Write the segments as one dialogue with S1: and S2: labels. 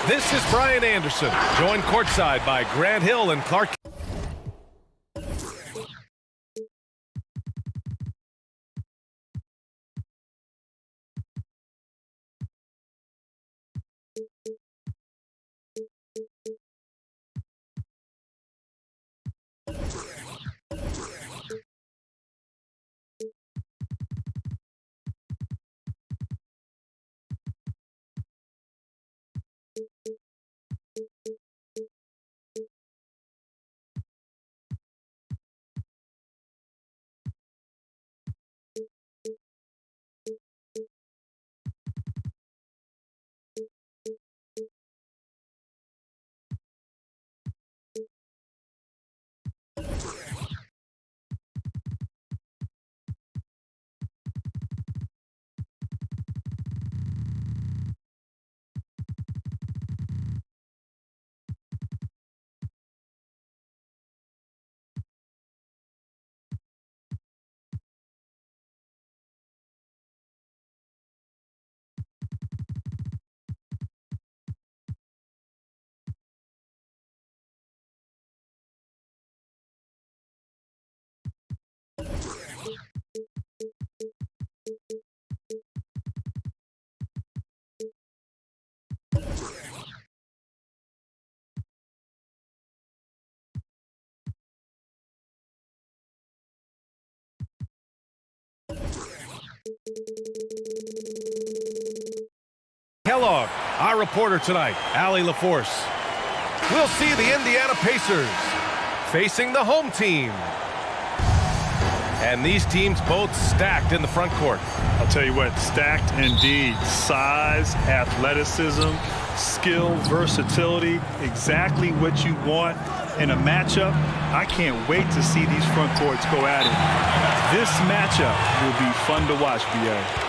S1: This is Brian Anderson, joined courtside by Grant Hill and Clark. Kellogg, our reporter tonight, Allie LaForce. We'll see the Indiana Pacers facing the home team. And these teams both stacked in the front court.
S2: I'll tell you what, stacked indeed. Size, athleticism, skill, versatility, exactly what you want in a matchup. I can't wait to see these front courts go at it. This matchup will be fun to watch, B.A.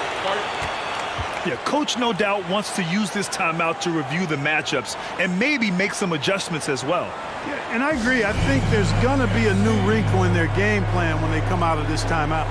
S2: Yeah, Coach no doubt wants to use this timeout to review the matchups and maybe make some adjustments as well.
S3: Yeah, and I agree. I think there's going to be a new wrinkle in their game plan when they come out of this timeout.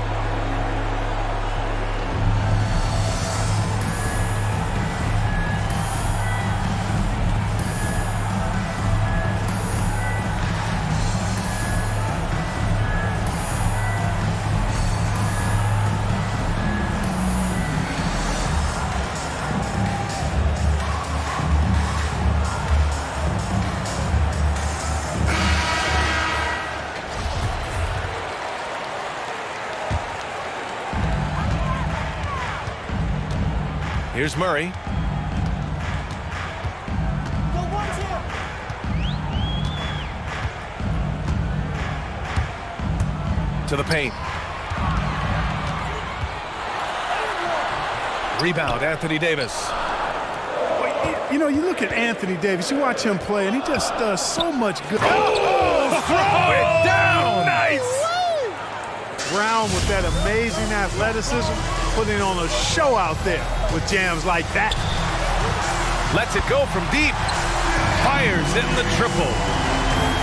S1: Here's Murray. To the paint. Rebound, Anthony Davis.
S3: You know, you look at Anthony Davis, you watch him play, and he just does so much good.
S1: Oh, throw it down!
S2: Nice!
S3: Brown with that amazing athleticism, putting on a show out there with jams like that.
S1: Lets it go from deep. Fires in the triple.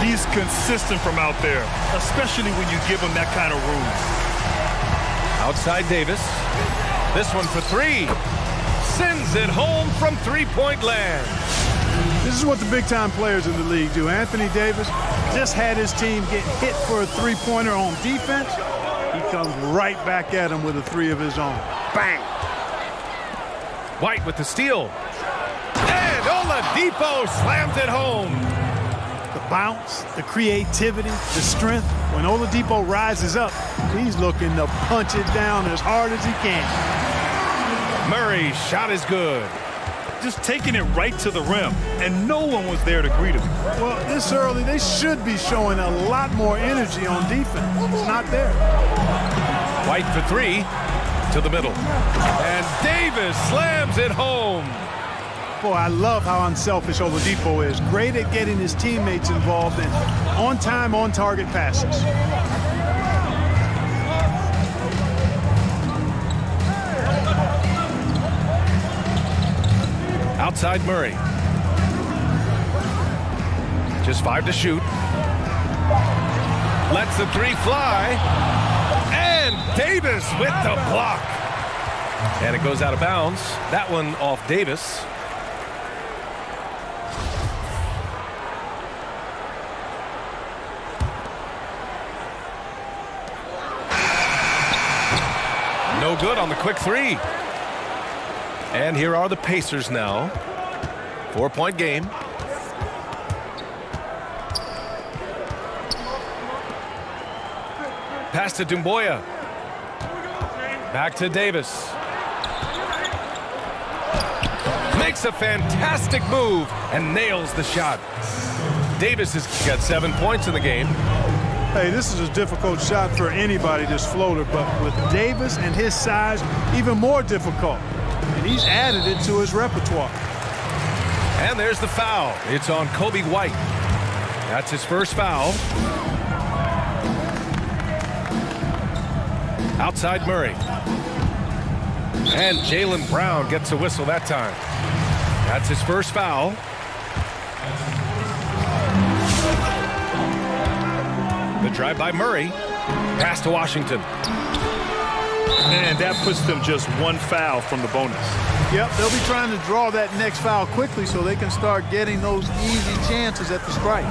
S2: He's consistent from out there, especially when you give him that kind of room.
S1: Outside Davis. This one for three. Sends it home from three-point land.
S3: This is what the big-time players in the league do. Anthony Davis just had his team get hit for a three-pointer on defense. He comes right back at him with a three of his own. Bang!
S1: White with the steal. And Oladipo slams it home.
S3: The bounce, the creativity, the strength. When Oladipo rises up, he's looking to punch it down as hard as he can.
S1: Murray's shot is good.
S2: Just taking it right to the rim, and no one was there to greet him.
S3: Well, this early, they should be showing a lot more energy on defense. It's not there.
S1: White for three. To the middle. And Davis slams it home.
S3: Boy, I love how unselfish Oladipo is. Great at getting his teammates involved in on-time, on-target passes.
S1: Outside Murray. Just 5 to shoot. Lets the three fly. And Davis with the block. And it goes out of bounds. That one off Davis. No good on the quick three. And here are the Pacers now. 4-point game. Pass to Doumbouya. Back to Davis. Makes a fantastic move and nails the shot. Davis has got 7 points in the game.
S3: Hey, this is a difficult shot for anybody, this floater, but with Davis and his size, even more difficult. And he's added it to his repertoire.
S1: And there's the foul. It's on Kobe White. That's his first foul. Outside Murray. And Jaylen Brown gets a whistle that time. That's his first foul. The drive by Murray. Pass to Washington.
S2: Man, that puts them just one foul from the bonus.
S3: Yep, they'll be trying to draw that next foul quickly so they can start getting those easy chances at the strike.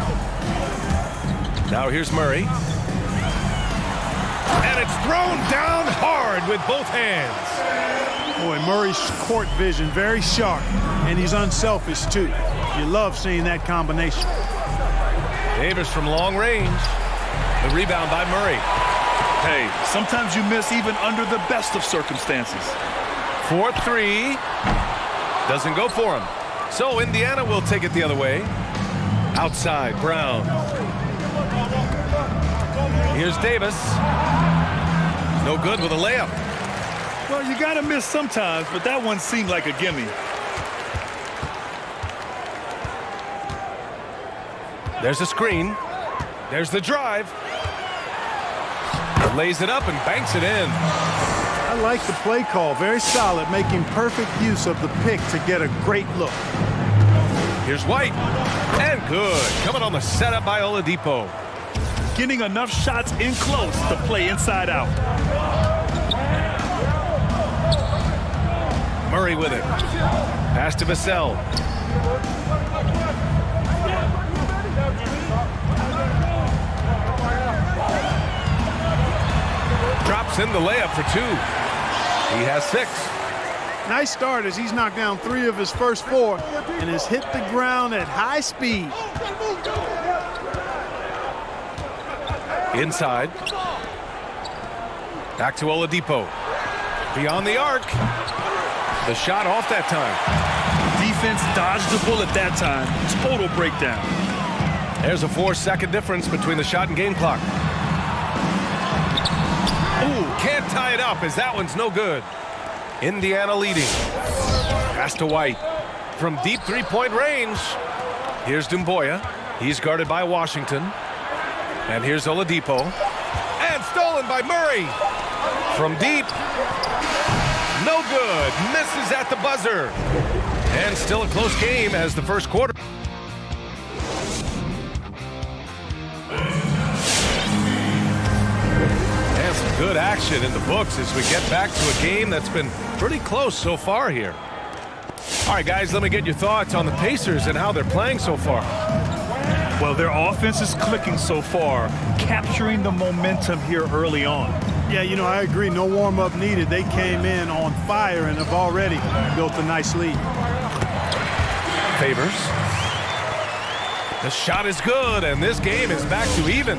S1: Now here's Murray. And it's thrown down hard with both hands.
S3: Boy, Murray's court vision very sharp, and he's unselfish too. You love seeing that combination.
S1: Davis from long range. The rebound by Murray.
S2: Hey, sometimes you miss even under the best of circumstances.
S1: 4-3. Doesn't go for him. So Indiana will take it the other way. Outside, Brown. Here's Davis. No good with a layup.
S2: Well, you got to miss sometimes, but that one seemed like a gimme.
S1: There's a screen. There's the drive. Lays it up and banks it in.
S3: I like the play call. Very solid, making perfect use of the pick to get a great look.
S1: Here's White. And good. Coming on the setup by Oladipo.
S2: Getting enough shots in close to play inside out.
S1: Murray with it. Pass to Vassell. Drops in the layup for two. He has 6.
S3: Nice start as he's knocked down 3 of his first 4 and has hit the ground at high speed.
S1: Inside. Back to Oladipo. Beyond the arc. The shot off that time.
S2: Defense dodged the bullet that time. Total breakdown.
S1: There's a 4-second difference between the shot and game clock. Ooh, can't tie it up as that one's no good. Indiana leading. Pass to White. From deep 3-point range. Here's Doumbouya. He's guarded by Washington. And here's Oladipo. And stolen by Murray. From deep. No good. Misses at the buzzer. And still a close game as the first quarter. And some good action in the books as we get back to a game that's been pretty close so far here. All right, guys, let me get your thoughts on the Pacers and how they're playing so far.
S2: Well, their offense is clicking so far, capturing the momentum here early on.
S3: Yeah, you know, I agree. No warm-up needed. They came in on fire and have already built a nice lead.
S1: Favors. The shot is good, and this game is back to even.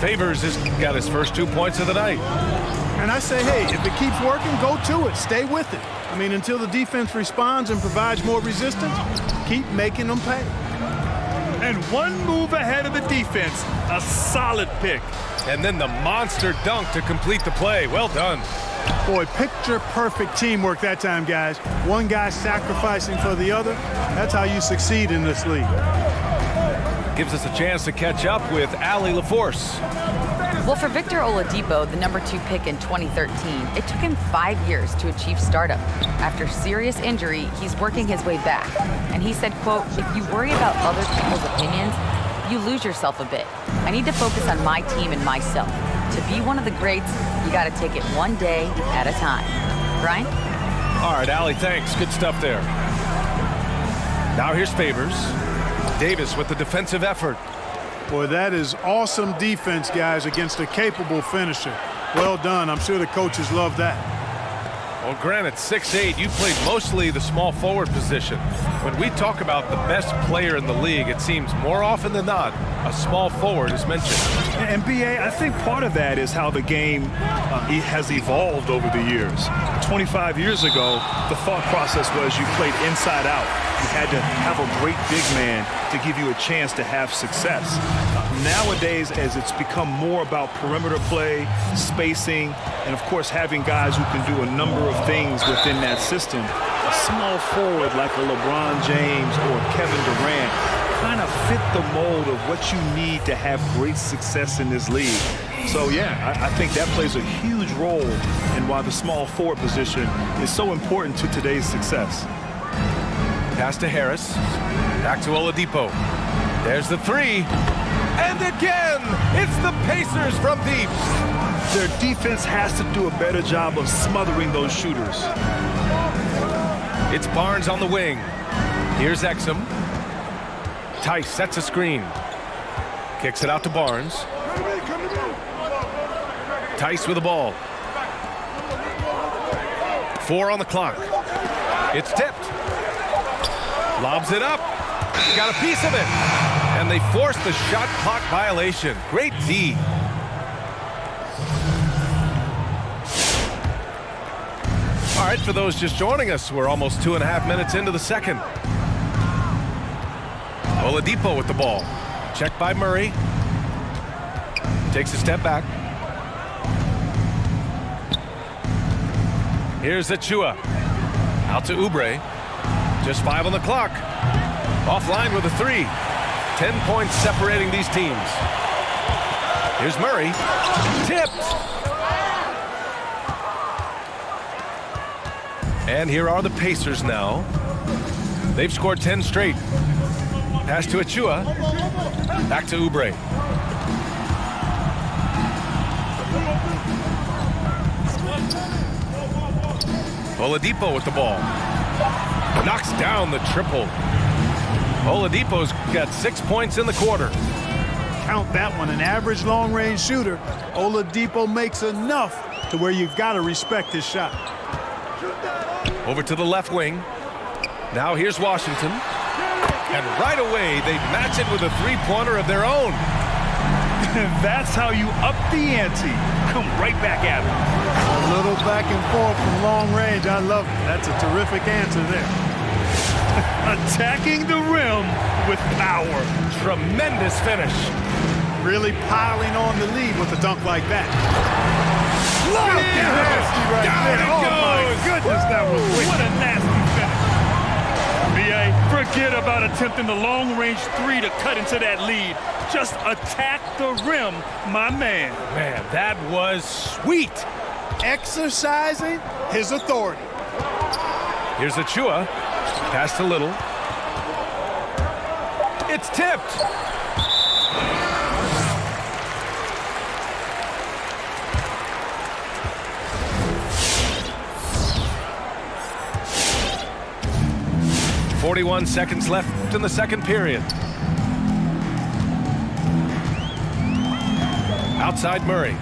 S1: Favors has got his first 2 points of the night.
S3: And I say, hey, if it keeps working, go to it. Stay with it. I mean, until the defense responds and provides more resistance, keep making them pay.
S2: And one move ahead of the defense, a solid pick.
S1: And then the monster dunk to complete the play. Well done.
S3: Boy, picture-perfect teamwork that time, guys. One guy sacrificing for the other. That's how you succeed in this league.
S1: Gives us a chance to catch up with Allie LaForce.
S4: Well, for Victor Oladipo, the #2 pick in 2013, it took him 5 years to achieve stardom. After serious injury, he's working his way back. And he said, quote, "If you worry about other people's opinions, you lose yourself a bit. I need to focus on my team and myself. To be one of the greats, you got to take it one day at a time." Brian?
S1: All right, Allie, thanks. Good stuff there. Now here's Favors. Davis with the defensive effort.
S3: Boy, that is awesome defense, guys, against a capable finisher. Well done. I'm sure the coaches love that.
S1: Well, granted, 6'8", you played mostly the small forward position. When we talk about the best player in the league, it seems more often than not, a small forward is mentioned.
S2: And BA, I think part of that is how the game has evolved over the years. 25 years ago, the thought process was you played inside out. You had to have a great big man to give you a chance to have success. Nowadays, as it's become more about perimeter play, spacing, and of course having guys who can do a number of things within that system, a small forward like a LeBron James or Kevin Durant kind of fit the mold of what you need to have great success in this league. So yeah, I think that plays a huge role in why the small forward position is so important to today's success.
S1: Pass to Harris. Back to Oladipo. There's the three. And again, it's the Pacers from deep.
S2: Their defense has to do a better job of smothering those shooters.
S1: It's Barnes on the wing. Here's Exum. Tice sets a screen. Kicks it out to Barnes. Tice with the ball. 4 on the clock. It's tipped. Lobs it up. Got a piece of it. And they forced the shot clock violation. Great D. All right, for those just joining us, we're almost 2.5 minutes into the second. Oladipo with the ball. Checked by Murray. Takes a step back. Here's Achua. Out to Oubre. Just 5 on the clock. Offline with a 3. 10 points separating these teams. Here's Murray. Tipped. And here are the Pacers now. They've scored 10 straight. Pass to Achua. Back to Oubre. Oladipo with the ball. Knocks down the triple. Oladipo's got 6 points in the quarter.
S3: Count that one, an average long-range shooter. Oladipo makes enough to where you've got to respect his shot.
S1: Over to the left wing. Now here's Washington. And right away, they match it with a three-pointer of their own.
S2: That's how you up the ante. Come right back at it.
S3: A little back and forth from long range. I love it. That's a terrific answer there.
S2: Attacking the rim with power.
S1: Tremendous finish.
S3: Really piling on the lead with a dunk like that.
S1: Look at
S3: Nasty right
S1: Down
S3: there.
S1: it
S3: Oh my
S1: goes.
S3: goodness, that was wicked.
S2: What a nasty finish. BA, forget about attempting the long-range 3 to cut into that lead. Just attack the rim, my man.
S1: Man, that was sweet.
S3: Exercising his authority.
S1: Here's Achua. Pass to Little. It's tipped. .41 seconds left in the second period. Outside Murray.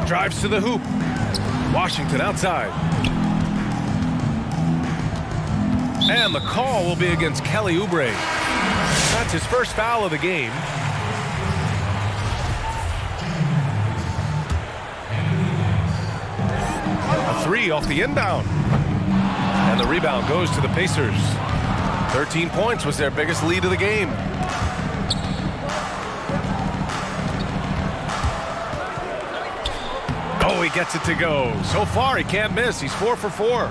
S1: Drives to the hoop. Washington outside. And the call will be against Kelly Oubre. That's his first foul of the game. A three off the inbound. And the rebound goes to the Pacers. 13 points was their biggest lead of the game. Oh, he gets it to go. So far, he can't miss. He's 4 for 4.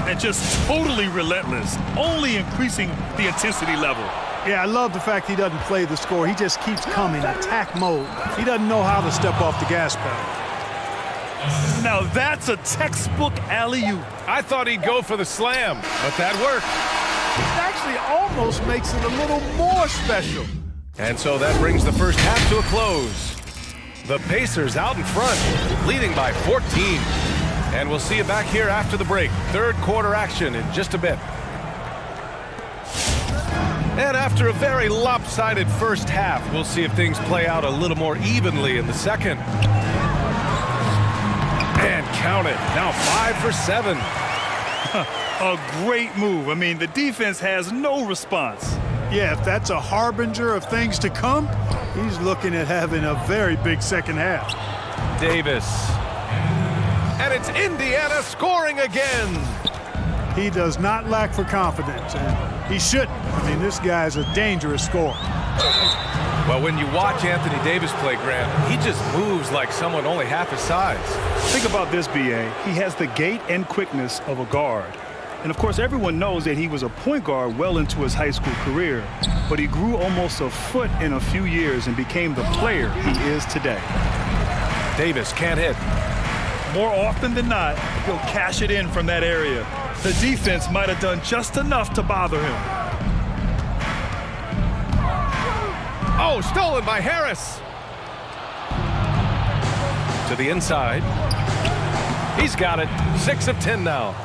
S2: And just totally relentless, only increasing the intensity level.
S3: Yeah, I love the fact he doesn't play the score. He just keeps coming, attack mode. He doesn't know how to step off the gas pedal.
S2: Now that's a textbook alley-oop.
S1: I thought he'd go for the slam, but that worked.
S3: It actually almost makes it a little more special.
S1: And so that brings the first half to a close. The Pacers out in front, leading by 14. And we'll see you back here after the break. Third quarter action in just a bit. And after a very lopsided first half, we'll see if things play out a little more evenly in the second. And count it, now 5 for 7.
S2: A great move. I mean, the defense has no response.
S3: Yeah, if that's a harbinger of things to come, he's looking at having a very big second half.
S1: Davis. And it's Indiana scoring again.
S3: He does not lack for confidence, and he shouldn't. I mean, this guy's a dangerous scorer.
S1: Well, when you watch Anthony Davis play, Grant, he just moves like someone only half his size.
S2: Think about this, B.A. He has the gait and quickness of a guard. And, of course, everyone knows that he was a point guard well into his high school career. But he grew almost a foot in a few years and became the player he is today.
S1: Davis can't hit.
S2: More often than not, he'll cash it in from that area. The defense might have done just enough to bother him.
S1: Oh, stolen by Harris. To the inside. He's got it. 6 of 10 now.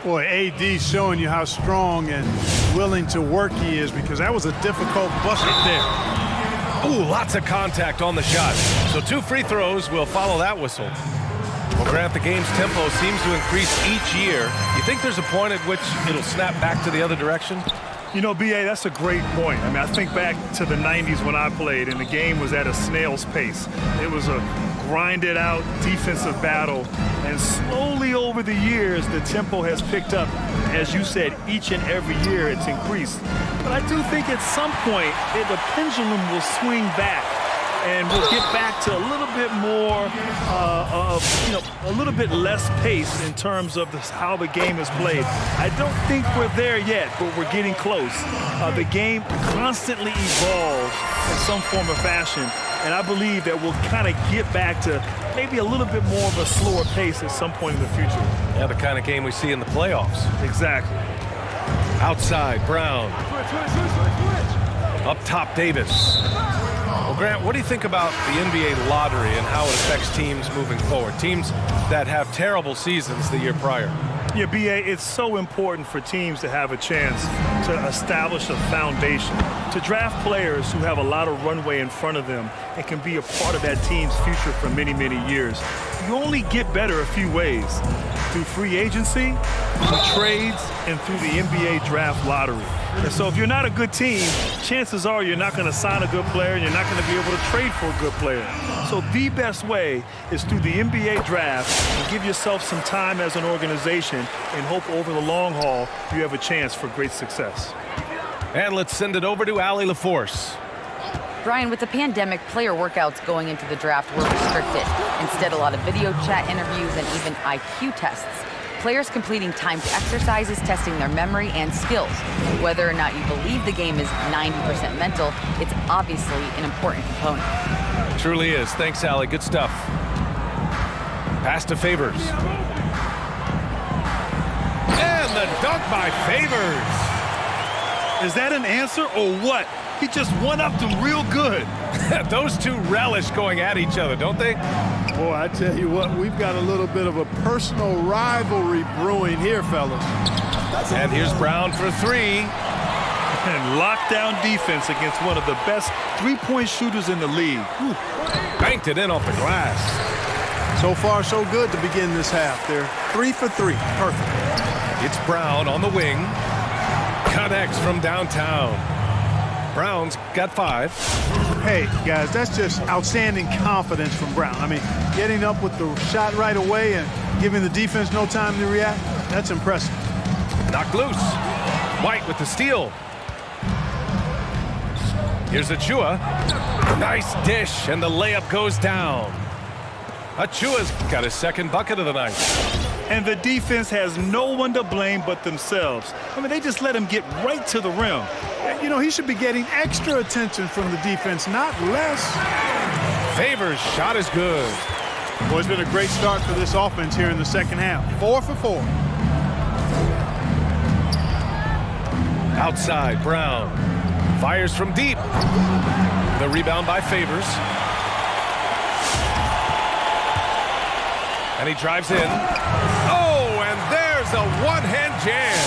S3: Boy, AD's showing you how strong and willing to work he is, because that was a difficult bucket there.
S1: Ooh, lots of contact on the shot. So 2 free throws will follow that whistle. Well, Grant, the game's tempo seems to increase each year. You think there's a point at which it'll snap back to the other direction?
S2: You know, B.A., that's a great point. I mean, I think back to the 90s when I played, and the game was at a snail's pace. It was a grinded-out defensive battle, and slowly over the years, the tempo has picked up. As you said, each and every year it's increased. But I do think at some point, the pendulum will swing back, and we'll get back to a little bit more, a little bit less pace in terms of how the game is played. I don't think we're there yet, but we're getting close. The game constantly evolves in some form or fashion, and I believe that we'll kind of get back to maybe a little bit more of a slower pace at some point in the future.
S1: Yeah, the kind of game we see in the playoffs.
S2: Exactly.
S1: Outside, Brown. Up top, Davis. Well, Grant, what do you think about the NBA lottery and how it affects teams moving forward? Teams that have terrible seasons the year prior.
S2: Yeah, B.A., it's so important for teams to have a chance to establish a foundation, to draft players who have a lot of runway in front of them and can be a part of that team's future for many, many years. You only get better a few ways: through free agency, through trades, and through the NBA draft lottery. And so if you're not a good team, chances are you're not going to sign a good player and you're not going to be able to trade for a good player. So the best way is through the NBA draft, and give yourself some time as an organization and hope over the long haul you have a chance for great success.
S1: And let's send it over to Allie LaForce.
S4: Brian, with the pandemic, player workouts going into the draft were restricted. Instead, a lot of video chat interviews and even IQ tests. Players completing timed exercises, testing their memory and skills. Whether or not you believe the game is 90% mental, it's obviously an important component.
S1: Truly is. Thanks, Allie. Good stuff. Pass to Favors. And the dunk by Favors.
S2: Is that an answer or what? He just one-upped him real good.
S1: Those two relish going at each other, don't they?
S3: Boy, I tell you what, we've got a little bit of a personal rivalry brewing here, fellas.
S1: And here's Brown for 3.
S2: And lockdown defense against one of the best three-point shooters in the league. Whew.
S1: Banked it in off the glass.
S3: So far, so good to begin this half. They're 3 for 3. Perfect.
S1: It's Brown on the wing. Connects from downtown. Brown's got 5.
S3: Hey, guys, that's just outstanding confidence from Brown. I mean, getting up with the shot right away and giving the defense no time to react, that's impressive.
S1: Knocked loose. White with the steal. Here's Achua. Nice dish, and the layup goes down. Achua's got his second bucket of the night.
S2: And the defense has no one to blame but themselves. I mean, they just let him get right to the rim.
S3: You know, he should be getting extra attention from the defense, not less.
S1: Favors shot is good.
S3: Boy, it's been a great start for this offense here in the second half. 4 for 4.
S1: Outside, Brown. Fires from deep. The rebound by Favors. And he drives in. Oh, and there's a one-hand jam.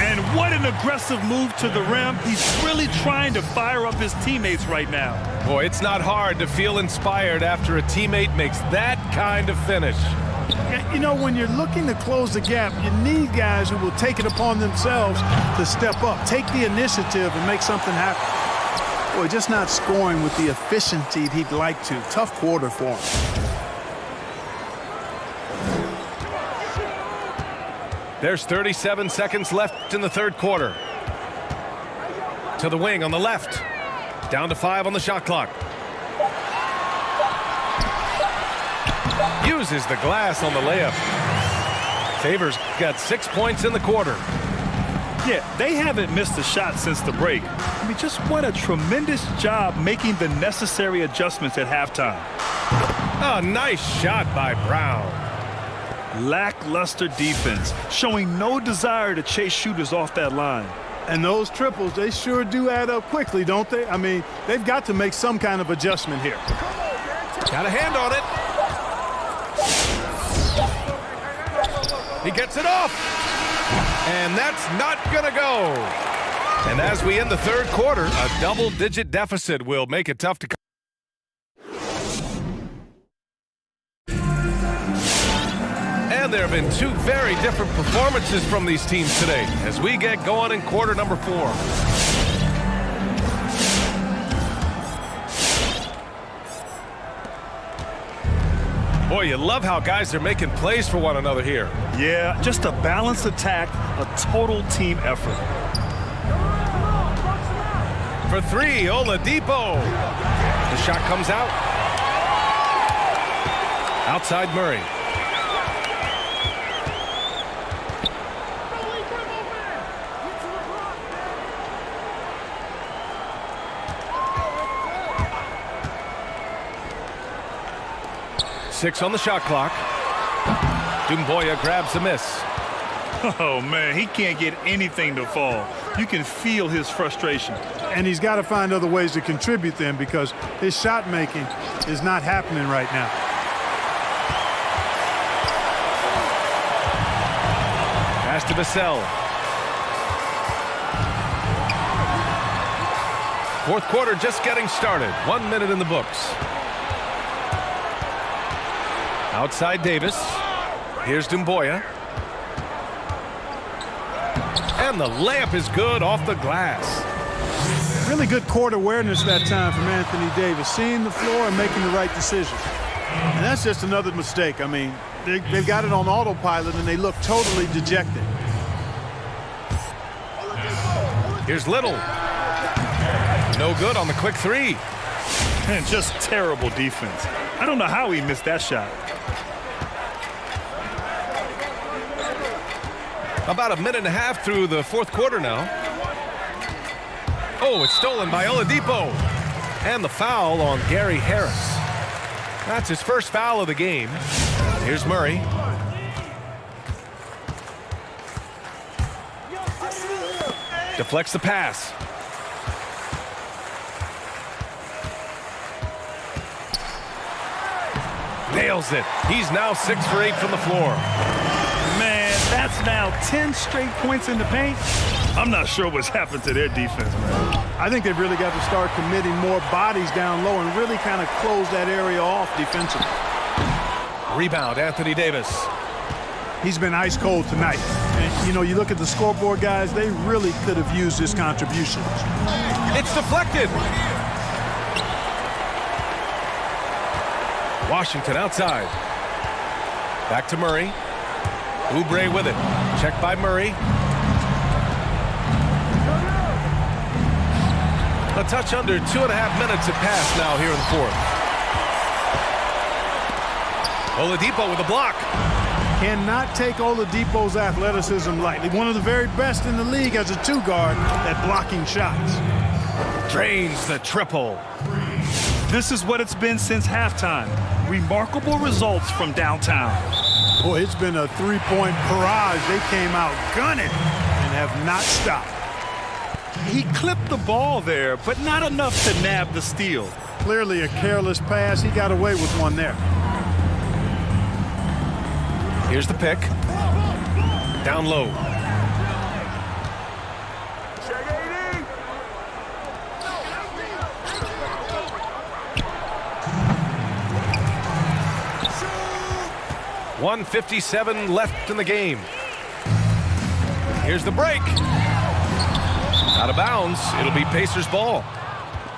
S2: And what an aggressive move to the rim. He's really trying to fire up his teammates right now.
S1: Boy, it's not hard to feel inspired after a teammate makes that kind of finish.
S3: You know, when you're looking to close the gap, you need guys who will take it upon themselves to step up, take the initiative, and make something happen. Boy, just not scoring with the efficiency he'd like to. Tough quarter for him.
S1: There's 37 seconds left in the third quarter. To the wing on the left. Down to 5 on the shot clock. Uses the glass on the layup. Favors got 6 points in the quarter.
S2: Yeah, they haven't missed a shot since the break. I mean, just what a tremendous job making the necessary adjustments at halftime.
S1: A nice shot by Brown.
S2: Lackluster defense, showing no desire to chase shooters off that line.
S3: And those triples, they sure do add up quickly, don't they? I mean, they've got to make some kind of adjustment here.
S1: Got a hand on it. He gets it off. And that's not going to go. And as we end the third quarter, a double-digit deficit will make it tough to come. And there have been 2 very different performances from these teams today as we get going in quarter number 4. Boy, you love how guys are making plays for one another here.
S2: Yeah, just a balanced attack, a total team effort.
S1: For 3, Oladipo. The shot comes out. Outside Murray. Six on the shot clock. Dumboya grabs the miss.
S2: Oh, man, he can't get anything to fall. You can feel his frustration.
S3: And he's got to find other ways to contribute then because his shot making is not happening right now.
S1: Pass to Vassell. Fourth quarter just getting started. 1 minute in the books. Outside Davis. Here's Dumboya. And the layup is good off the glass.
S3: Really good court awareness that time from Anthony Davis, seeing the floor and making the right decision. And that's just another mistake. I mean, they've got it on autopilot and they look totally dejected.
S1: Here's Little. No good on the quick 3.
S2: And just terrible defense. I don't know how he missed that shot.
S1: About a minute and a half through the fourth quarter now. Oh, it's stolen by Oladipo. And the foul on Gary Harris. That's his first foul of the game. Here's Murray. Deflects the pass. Nails it. He's now 6 for 8 from the floor.
S2: Man, that's now 10 straight points in the paint. I'm not sure what's happened to their defense, man.
S3: I think they've really got to start committing more bodies down low and really kind of close that area off defensively.
S1: Rebound, Anthony Davis.
S3: He's been ice cold tonight. And, you know, you look at the scoreboard, guys, they really could have used his contribution.
S1: It's deflected. Washington outside. Back to Murray. Oubre with it. Checked by Murray. A touch under 2.5 minutes have passed now here in the fourth. Oladipo with a block.
S3: Cannot take Oladipo's athleticism lightly. One of the very best in the league as a two-guard at blocking shots.
S1: Drains the triple.
S2: This is what it's been since halftime. Remarkable results from downtown.
S3: Boy, it's been a three-point barrage. They came out gunning and have not stopped.
S2: He clipped the ball there, but not enough to nab the steal.
S3: Clearly a careless pass. He got away with one there.
S1: Here's the pick. Down low. .157 left in the game. Here's the break. Out of bounds. It'll be Pacers ball.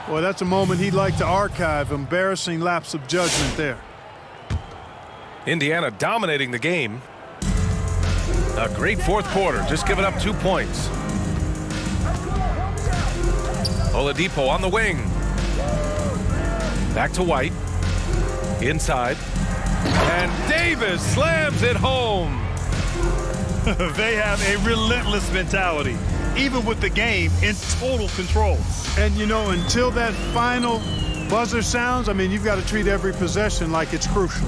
S3: Boy, that's a moment he'd like to archive. Embarrassing lapse of judgment there.
S1: Indiana dominating the game. A great fourth quarter, just giving up 2 points. Oladipo on the wing. Back to White. Inside. And Davis slams it home.
S2: They have a relentless mentality, even with the game in total control.
S3: And, you know, until that final buzzer sounds, I mean, you've got to treat every possession like it's crucial.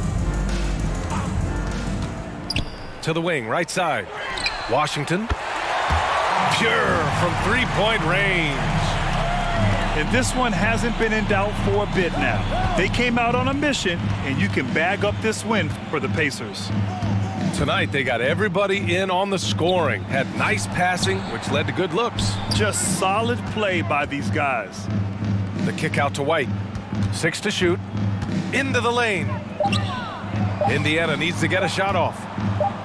S1: To the wing, right side. Washington. Pure from three-point range.
S2: And this one hasn't been in doubt for a bit now. They came out on a mission, and you can bag up this win for the Pacers.
S1: Tonight, they got everybody in on the scoring. Had nice passing, which led to good looks.
S2: Just solid play by these guys.
S1: The kick out to White. 6 to shoot. Into the lane. Indiana needs to get a shot off.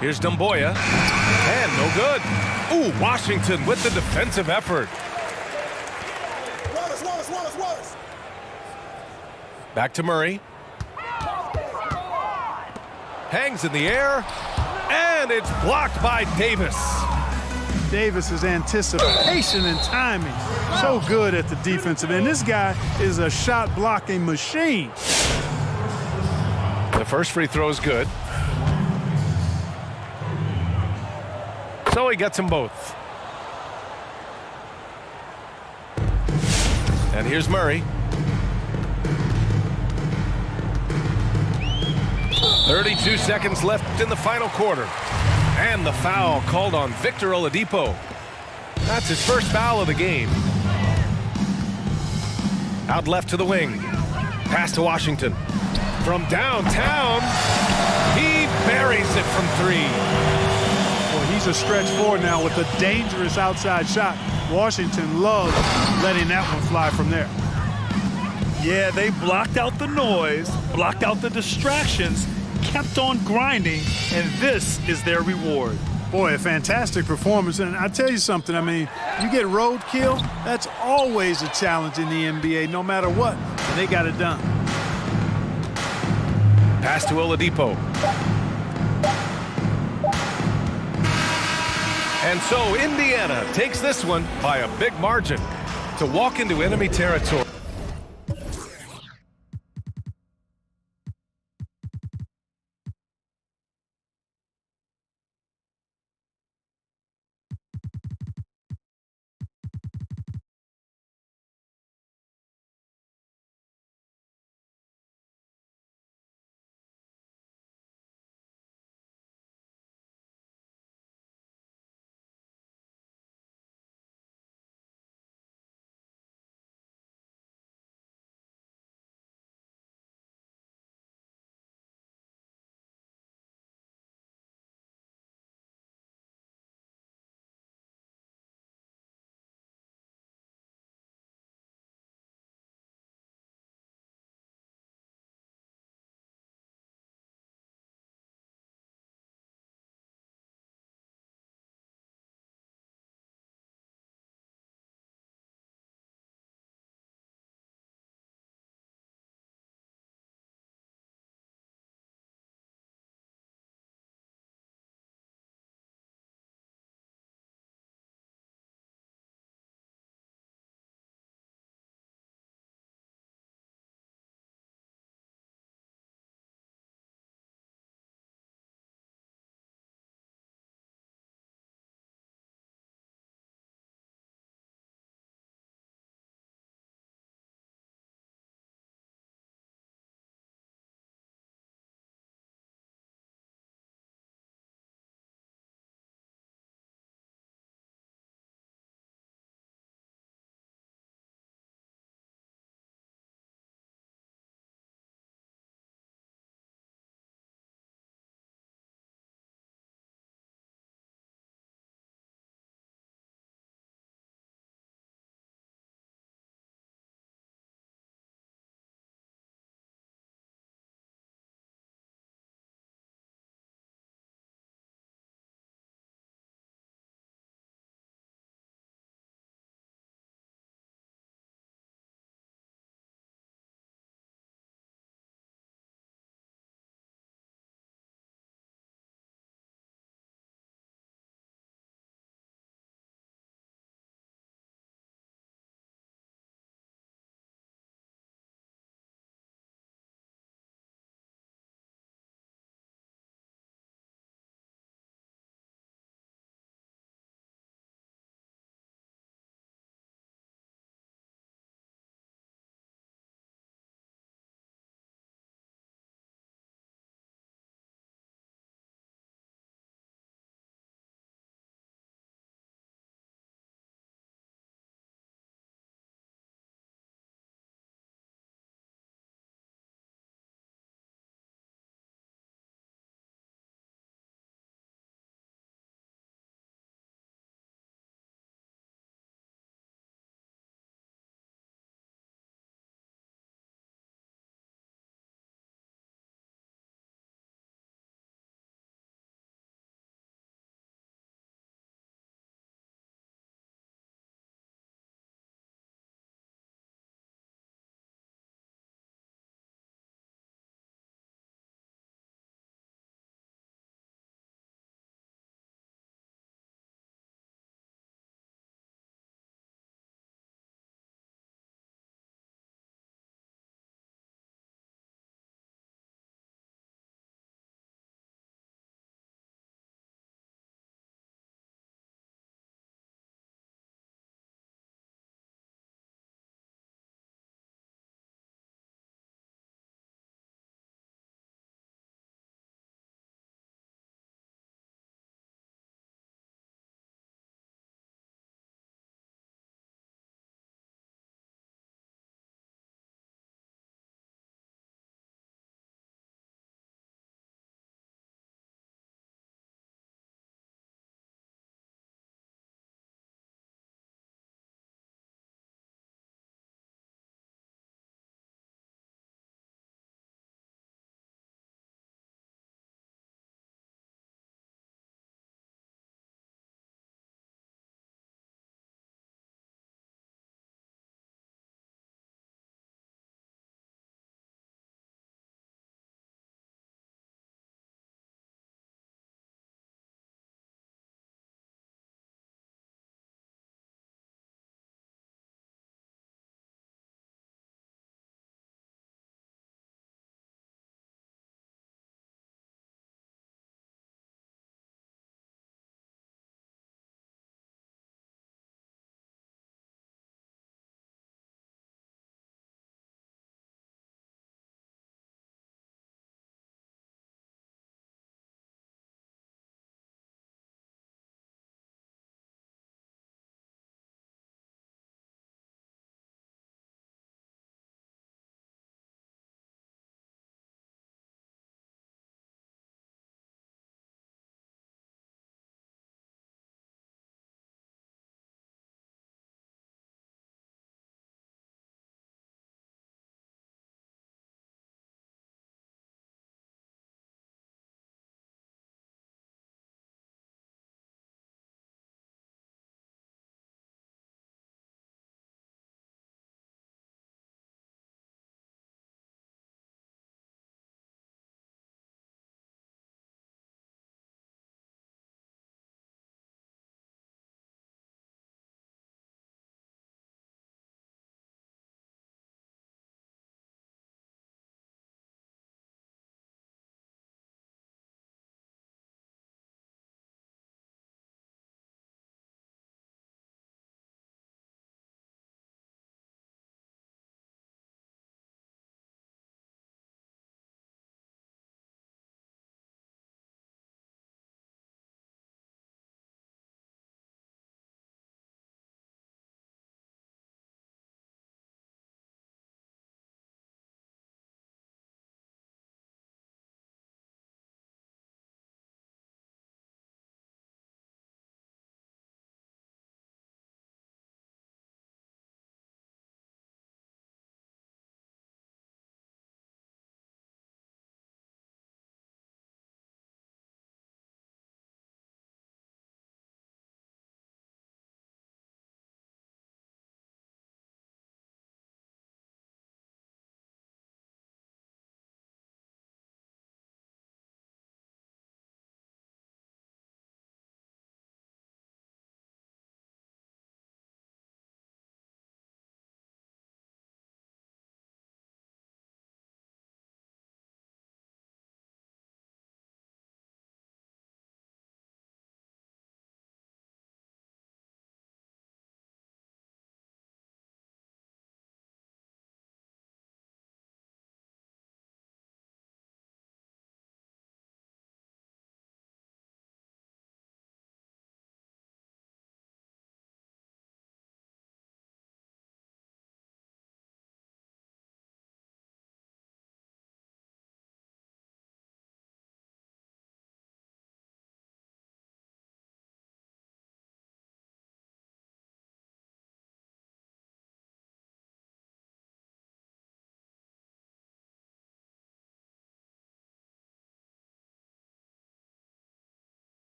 S1: Here's Dumboya. And no good. Ooh, Washington with the defensive effort.
S5: Wallace.
S1: Back to Murray. Hangs in the air. And it's blocked by Davis.
S3: Davis's anticipation and timing. So good at the defensive end. This guy is a shot blocking machine.
S1: The first free throw is good. So he gets them both. And here's Murray. 32 seconds left in the final quarter. And the foul called on Victor Oladipo. That's his first foul of the game. Out left to the wing. Pass to Washington. From downtown, he buries it from three.
S3: Boy, he's a stretch forward now with a dangerous outside shot. Washington loves letting that one fly from there.
S2: Yeah, they blocked out the noise, blocked out the distractions, kept on grinding, and this is their reward.
S3: Boy, a fantastic performance. And I tell you something, I mean, you get roadkill, that's always a challenge in the NBA, no matter what. And they got it done.
S1: Pass to Oladipo. And so Indiana takes this one by a big margin to walk into enemy territory.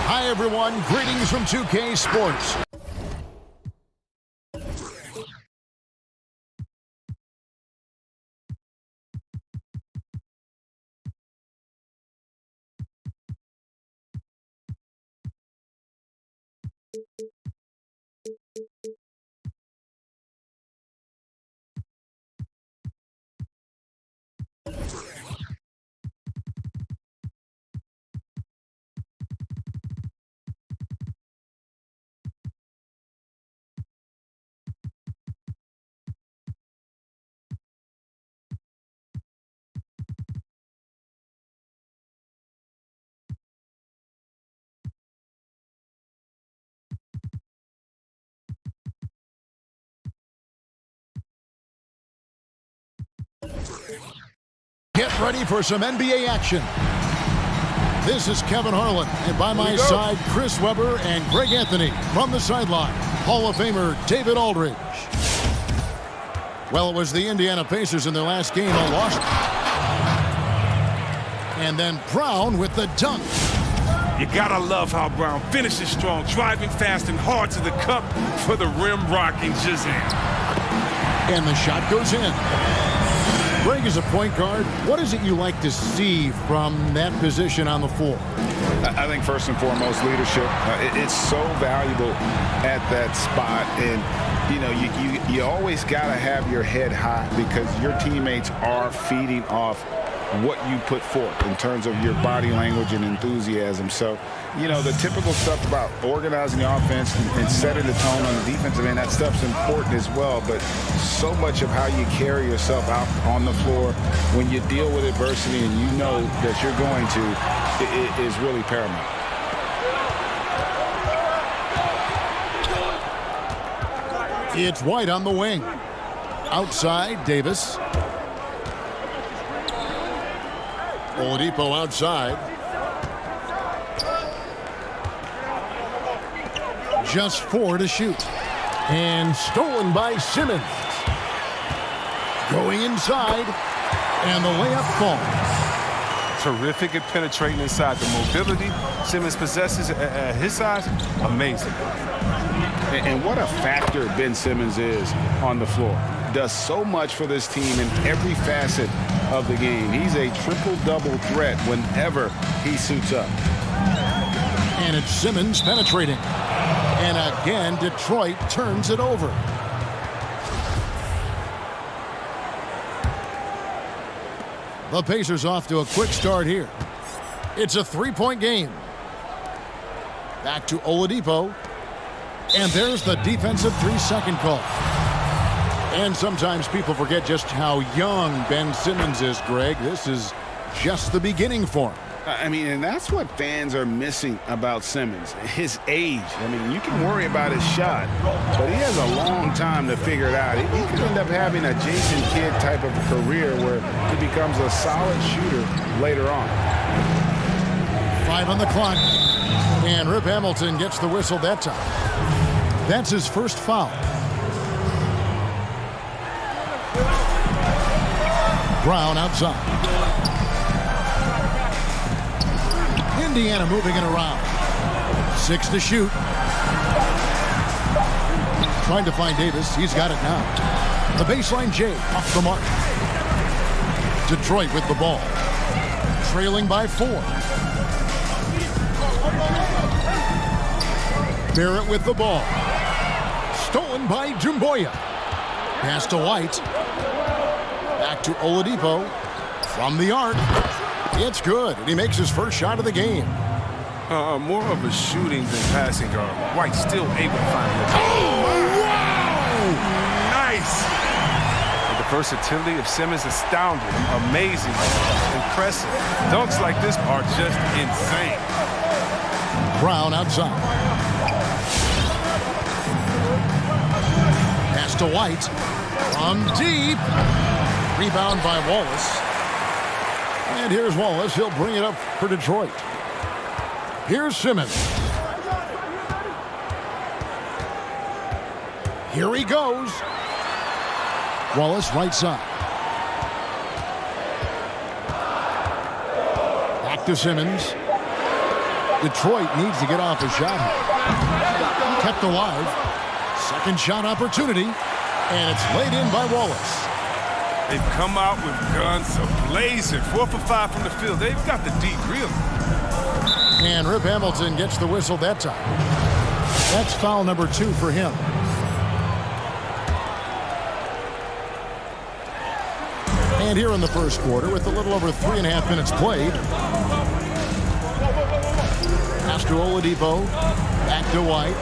S5: Hi, everyone. Greetings from 2K Sports. Get ready for some NBA action. This is Kevin Harlan, and by my side, Chris Webber and Greg Anthony. From the sideline, Hall of Famer David Aldridge. Well, it was the Indiana Pacers in their last game, a loss. And then Brown with the dunk.
S6: You gotta love how Brown finishes strong, driving fast and hard to the cup for the rim rocking Jazam.
S5: And the shot goes in. Greg is a point guard. What is it you like to see from that position on the floor?
S7: I think first and foremost, leadership. It's so valuable at that spot. And, you know, you always got to have your head high because your teammates are feeding off what you put forth in terms of your body language and enthusiasm. So, you know, the typical stuff about organizing the offense and setting the tone on the defensive end, that stuff's important as well. But so much of how you carry yourself out on the floor when you deal with adversity and you know that you're going to is really paramount.
S5: It's White on the wing. Outside, Davis. Oladipo outside. Just 4 to shoot. And stolen by Simmons. Going inside. And the layup falls.
S6: Terrific at penetrating inside. The mobility Simmons possesses at his size, amazing.
S7: And what a factor Ben Simmons is on the floor. Does so much for this team in every facet of the game. He's a triple-double threat whenever he suits up.
S5: And it's Simmons penetrating. And again, Detroit turns it over. The Pacers off to a quick start here. It's a three-point game. Back to Oladipo. And there's the defensive 3-second call. And sometimes people forget just how young Ben Simmons is, Greg. This is just the beginning for him.
S7: I mean, and that's what fans are missing about Simmons, his age. I mean, you can worry about his shot, but he has a long time to figure it out. He could end up having a Jason Kidd type of career where he becomes a solid shooter later on.
S5: 5 on the clock, and Rip Hamilton gets the whistle that time. That's his first foul. Brown outside. Indiana moving it around. 6 to shoot. Trying to find Davis. He's got it now. The baseline J off the mark. Detroit with the ball. Trailing by 4. Barrett with the ball. Stolen by Dumboya. Pass to White. Back to Oladipo. From the arc. It's good, and he makes his first shot of the game.
S6: More of a shooting than passing guard. White still able to find it.
S5: Oh, wow!
S6: Nice!
S1: The versatility of Simmons astounding, amazing, impressive. Dunks like this are just insane.
S5: Brown outside. Pass to White. From deep. Rebound by Wallace. And here's Wallace. He'll bring it up for Detroit. Here's Simmons. Here he goes. Wallace right side. Back to Simmons. Detroit needs to get off a shot. Kept alive. Second shot opportunity. And it's laid in by Wallace.
S6: They've come out with guns ablazing. 4 for 5 from the field. They've got the deep, really.
S5: And Rip Hamilton gets the whistle that time. That's foul number 2 for him. And here in the first quarter, with a little over 3.5 minutes played. Pass to Oladipo. Back to White.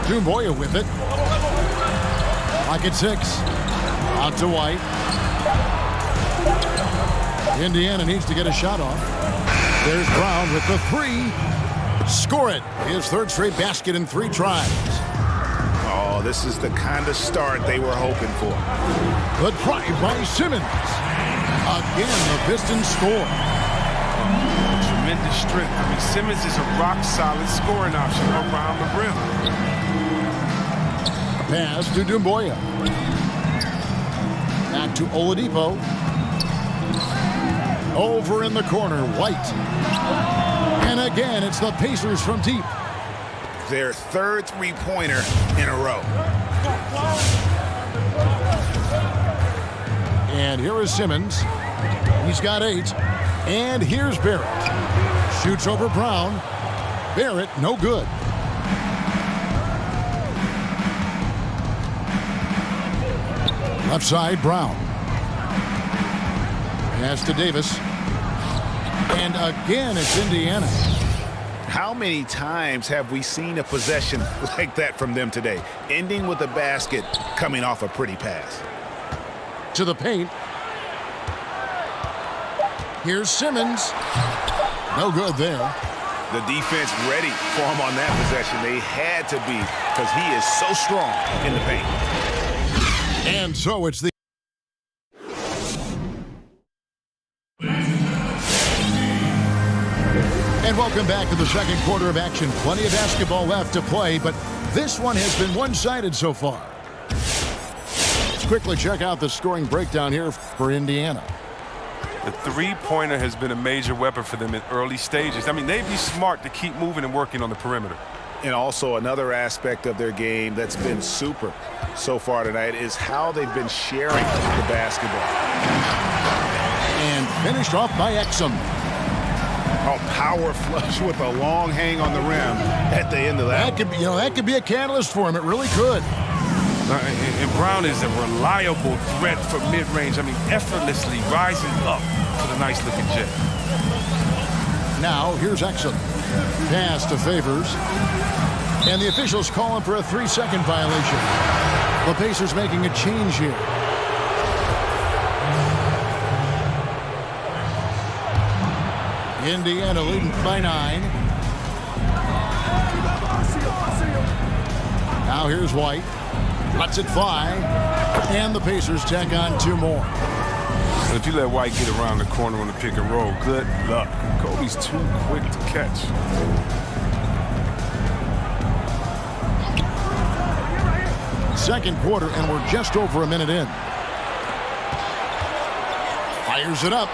S5: Dumboya with it. Pocket 6. Out to White. Indiana needs to get a shot off. There's Brown with the 3. Score it. His third straight basket in 3 tries.
S7: Oh, this is the kind of start they were hoping for.
S5: Good drive by Simmons. Again, the Pistons score.
S6: Tremendous strength. I mean, Simmons is a rock-solid scoring option around the rim.
S5: Pass to Dumboya. Back to Oladipo. Over in the corner, White. And again, it's the Pacers from deep.
S7: Their third three-pointer in a row.
S5: And here is Simmons. He's got 8. And here's Barrett. Shoots over Brown. Barrett, no good. Left side, Brown. Pass to Davis. And again, it's Indiana.
S7: How many times have we seen a possession like that from them today? Ending with a basket, coming off a pretty pass.
S5: To the paint. Here's Simmons. No good there.
S7: The defense ready for him on that possession. They had to be, because he is so strong in the paint.
S5: And so it's the And welcome back to the second quarter of action. Plenty of basketball left to play, but this one has been one-sided so far. Let's quickly check out the scoring breakdown here for Indiana.
S1: The three-pointer has been a major weapon for them in early stages. I mean, they'd be smart to keep moving and working on the perimeter.
S7: And also another aspect of their game that's been super so far tonight is how they've been sharing the basketball.
S5: And finished off by Exum.
S7: A power flush with a long hang on the rim at the end of that.
S5: That could be a catalyst for him. It really could.
S1: And Brown is a reliable threat for mid-range. I mean, effortlessly rising up
S6: to the nice-looking jet.
S5: Now, here's Exum. Pass to Favors. And the officials call him for a 3-second violation. The Pacers making a change here. Indiana leading by 9. Now here's White. Lets it fly. And the Pacers tack on 2 more.
S6: But if you let White get around the corner on the pick and roll, good luck. Kobe's too quick to catch.
S5: Second quarter, and we're just over a minute in. Fires it up.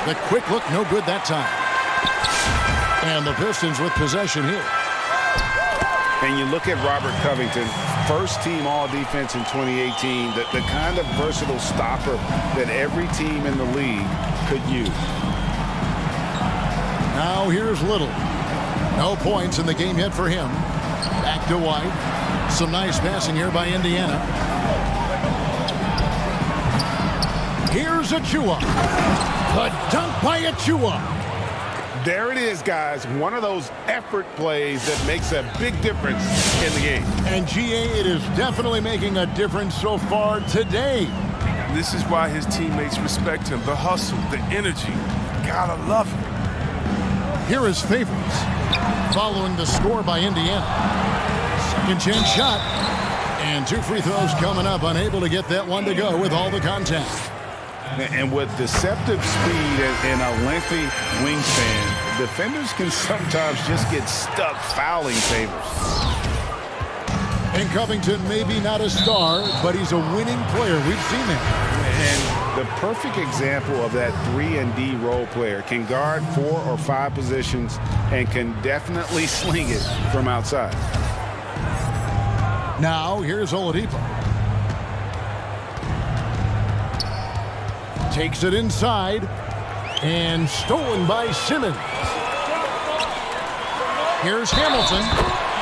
S5: The quick look, no good that time. And the Pistons with possession here.
S7: And you look at Robert Covington, first team all-defense in 2018, the kind of versatile stopper that every team in the league could use.
S5: Now here's Little. No points in the game yet for him. Back to White. Some nice passing here by Indiana. Here's Achua. The dunk by Achua.
S7: There it is, guys. One of those effort plays that makes a big difference in the game.
S5: And GA, it is definitely making a difference so far today.
S6: This is why his teammates respect him. The hustle, the energy. Gotta love him.
S5: Here is Favors. Following the score by Indiana. Second chance shot. And 2 free throws coming up. Unable to get that one to go with all the contact.
S7: And with deceptive speed and a lengthy wingspan, defenders can sometimes just get stuck fouling Favors.
S5: And Covington may be not a star, but he's a winning player. We've seen that.
S7: And the perfect example of that 3-and-D role player can guard 4 or 5 positions and can definitely sling it from outside.
S5: Now here's Oladipo. Takes it inside and stolen by Simmons. Here's Hamilton,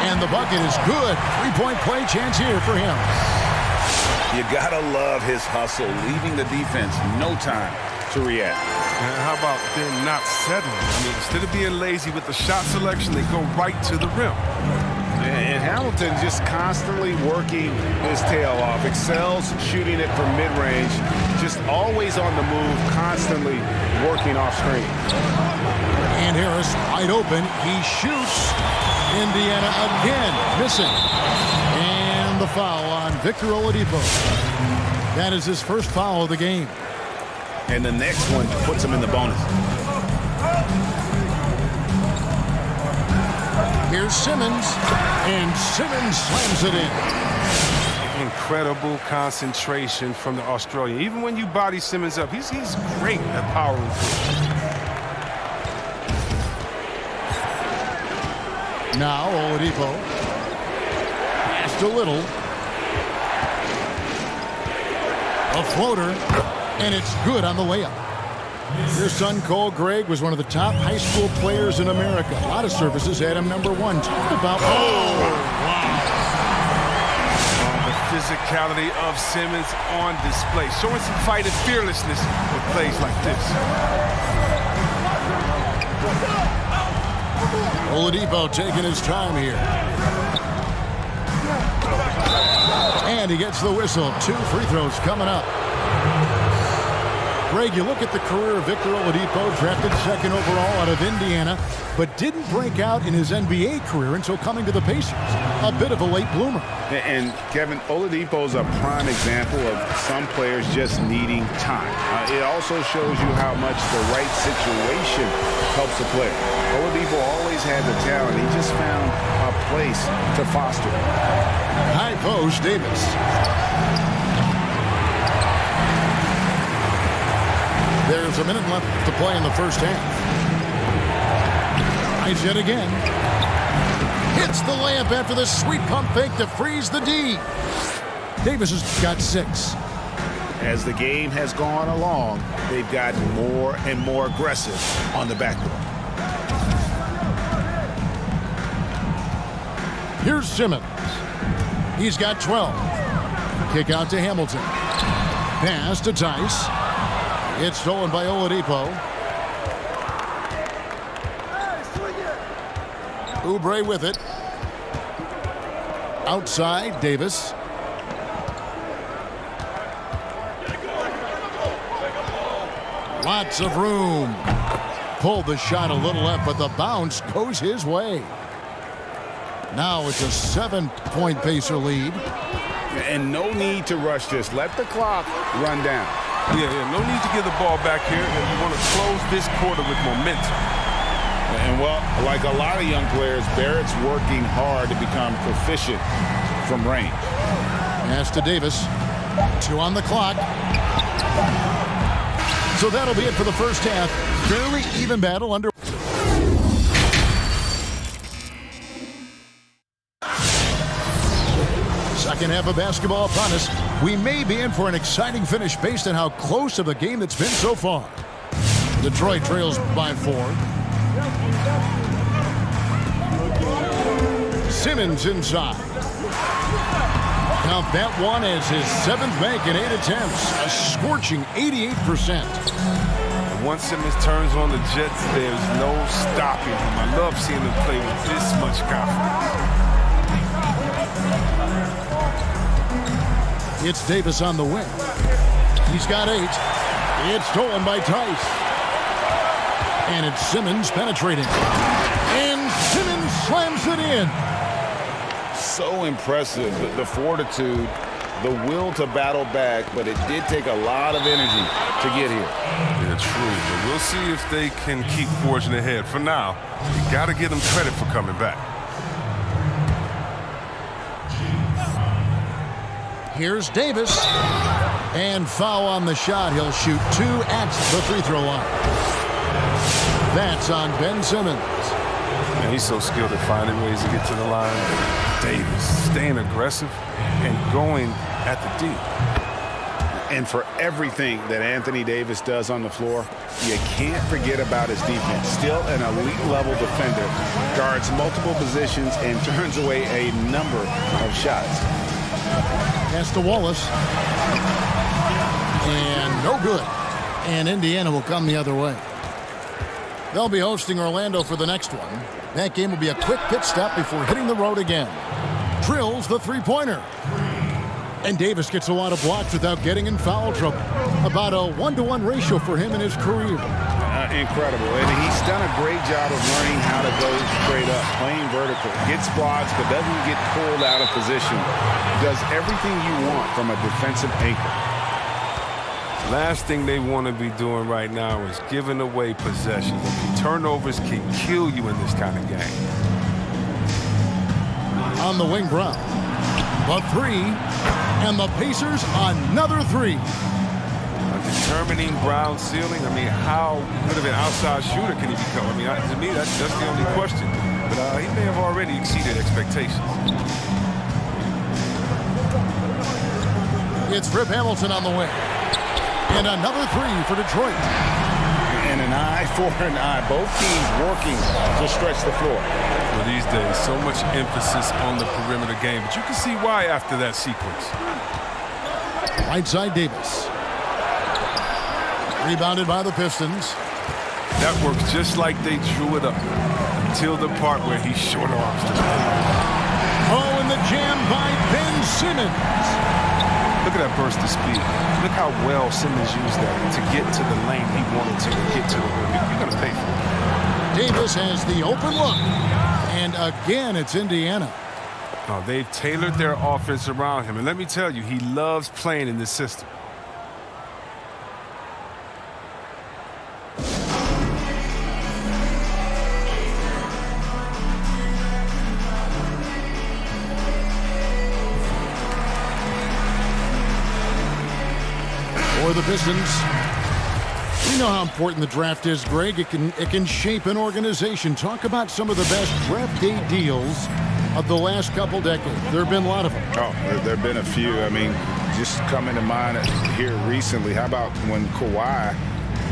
S5: and the bucket is good. 3-point play chance here for him.
S7: You gotta love his hustle, leaving the defense no time to react.
S6: And how about them not settling? I mean, instead of being lazy with the shot selection, they go right to the rim.
S7: And Hamilton just constantly working his tail off, excels shooting it from mid-range, just always on the move, constantly working off screen.
S5: And Harris wide open. He shoots. Indiana again missing. And the foul on Victor Oladipo. That is his first foul of the game.
S7: And the next one puts him in the bonus.
S5: Here's Simmons, and Simmons slams it in.
S6: Incredible concentration from the Australian. Even when you body Simmons up, he's great at powering through.
S5: Now Oladipo. Pass to Little. A floater, and it's good on the layup. Your son, Cole Gregg, was one of the top high school players in America. A lot of services had him #1. Talk about...
S6: The physicality of Simmons on display. Showing some fight and fearlessness with plays like this.
S5: Oladipo taking his time here. And he gets the whistle. 2 free throws coming up. Greg, you look at the career of Victor Oladipo, drafted 2nd overall out of Indiana, but didn't break out in his NBA career until coming to the Pacers. A bit of a late bloomer.
S7: And Kevin, Oladipo's a prime example of some players just needing time. It also shows you how much the right situation helps a player. Oladipo always had the talent. He just found a place to foster it.
S5: High post, Davis. There's a minute left to play in the first half. Tries yet again. Hits the layup after the sweet pump fake to freeze the D. Davis has got 6.
S7: As the game has gone along, they've gotten more and more aggressive on the backboard.
S5: Here's Simmons. He's got 12. Kick out to Hamilton. Pass to Tice. It's stolen by Oladipo. Oubre with it. Outside, Davis. Lots of room. Pulled the shot a little left, but the bounce goes his way. Now it's a 7-point Pacer lead.
S7: And no need to rush this. Let the clock run down.
S6: Yeah, no need to give the ball back here. You want to close this quarter with momentum.
S7: And, well, like a lot of young players, Barrett's working hard to become proficient from range.
S5: Pass to Davis. 2 on the clock. So that'll be it for the first half. Fairly even battle under. Second half of basketball upon us. We may be in for an exciting finish based on how close of a game it's been so far. Detroit trails by 4. Simmons inside. Count that one as his 7th make in 8 attempts. A scorching 88%.
S6: Once Simmons turns on the Jets, there's no stopping him. I love seeing him play with this much confidence.
S5: It's Davis on the wing. He's got 8. It's stolen by Tice. And it's Simmons penetrating. And Simmons slams it in.
S7: So impressive, the fortitude, the will to battle back, but it did take a lot of energy to get here.
S6: Yeah, true, but we'll see if they can keep forging ahead. For now, you got to give them credit for coming back.
S5: Here's Davis. And foul on the shot. He'll shoot 2 at the free throw line. That's on Ben Simmons.
S6: And he's so skilled at finding ways to get to the line. Davis staying aggressive and going at the D.
S7: And for everything that Anthony Davis does on the floor, you can't forget about his defense. Still an elite level defender, guards multiple positions and turns away a number of shots.
S5: Pass to Wallace. And no good. And Indiana will come the other way. They'll be hosting Orlando for the next one. That game will be a quick pit stop before hitting the road again. Drills the three-pointer. And Davis gets a lot of blocks without getting in foul trouble. About a 1-to-1 ratio for him in his career.
S7: Incredible. And he's done a great job of learning how to go straight up, playing vertical. Gets blocks, but doesn't get pulled out of position. Does everything you want from a defensive anchor.
S6: Last thing they want to be doing right now is giving away possessions. Turnovers can kill you in this kind of game.
S5: On the wing, Brown. The 3. And the Pacers another 3.
S6: Determining Brown's ceiling, I mean, how good of an outside shooter can he become? I mean, to me, that's the only question. But he may have already exceeded expectations.
S5: It's Rip Hamilton on the wing. And another 3 for Detroit.
S7: And an eye for an eye. Both teams working to stretch the floor.
S6: Well, these days, so much emphasis on the perimeter game. But you can see why after that sequence.
S5: Right side, Davis. Rebounded by the Pistons.
S6: That works just like they drew it up until the part where he short arms to the
S5: Oh, and the jam by Ben Simmons.
S6: Look at that burst of speed. Look how well Simmons used that to get to the lane he wanted to get to the rim. You're going to pay for it.
S5: Davis has the open look. And again, it's Indiana.
S6: Oh, they've tailored their offense around him. And let me tell you, he loves playing in this system.
S5: For the Pistons. We know how important the draft is, Greg. It can shape an organization. Talk about some of the best draft day deals of the last couple decades. There have been a lot of them.
S7: Oh, there have been a few. I mean, just coming to mind here recently. How about when Kawhi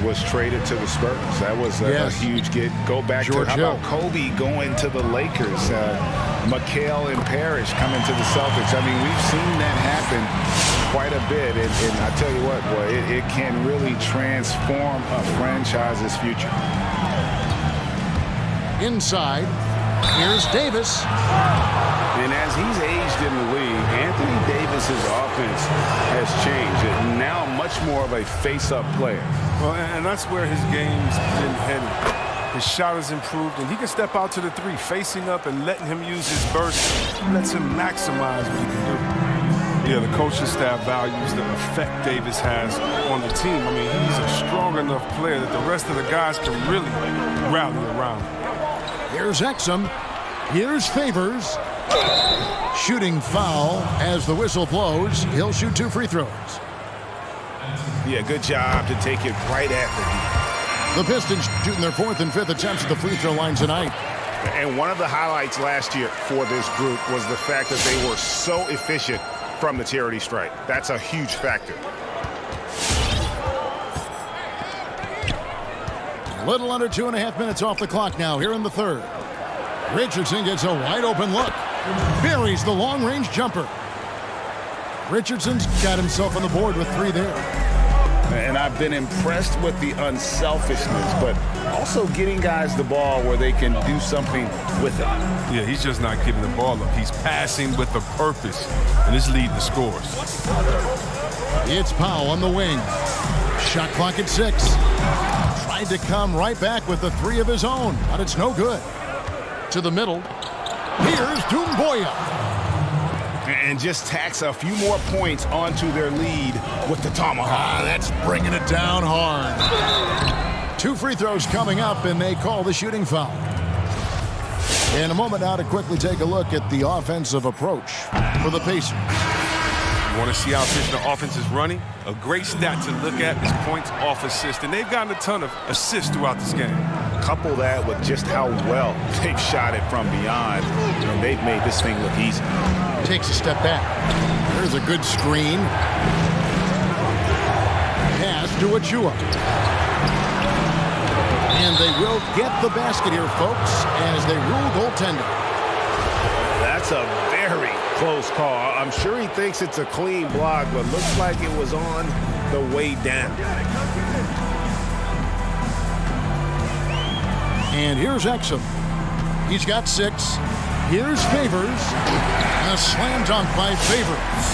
S7: was traded to the Spurs. That was a huge get. Go back
S5: George
S7: to, how
S5: Hill.
S7: about Kobe going to the Lakers? McHale and Parrish coming to the Celtics. I mean, we've seen that happen quite a bit. And I tell you what, boy, it can really transform a franchise's future.
S5: Inside, here's Davis.
S8: And as he's aged in the league, Anthony Davis's offense has changed. It's now much more of a face-up player.
S6: Well, and that's where his game's been headed. His shot has improved, and he can step out to the three, facing up and letting him use his burst. Lets him maximize what he can do. Yeah, the coaching staff values the effect Davis has on the team. I mean, he's a strong enough player that the rest of the guys can really rally around.
S5: Here's Exum. Here's Favors. Shooting foul as the whistle blows. He'll shoot 2 free throws.
S7: Yeah, good job to take it right at the
S5: The Pistons shooting their 4th and 5th attempts at the free throw line tonight.
S7: And one of the highlights last year for this group was the fact that they were so efficient from the charity stripe. That's a huge factor.
S5: A little under 2.5 minutes off the clock now here in the 3rd. Richardson gets a wide open look. Buries the long-range jumper. Richardson's got himself on the board with 3 there.
S7: And I've been impressed with the unselfishness, but also getting guys the ball where they can do something with it.
S6: Yeah, he's just not giving the ball up. He's passing with a purpose, and it's leading to scores.
S5: It's Powell on the wing. Shot clock at 6. Tried to come right back with the 3 of his own, but it's no good. To the middle. Here's Doumbouya.
S7: And just tacks a few more points onto their lead with the tomahawk.
S5: That's bringing it down hard. 2 free throws coming up, and they call the shooting foul. In a moment now to quickly take a look at the offensive approach for the Pacers.
S6: You want to see how efficient the offense is running? A great stat to look at is points off assist, and they've gotten a ton of assists throughout this game.
S7: Couple that with just how well they've shot it from beyond, and they've made this thing look easy.
S5: Takes a step back. There's a good screen. Pass to Achua. And they will get the basket here, folks, as they rule goaltender.
S8: That's a very close call. I'm sure he thinks it's a clean block, but looks like it was on the way down.
S5: And here's Exum. He's got 6. Here's Favors. And a slam dunk by Favors.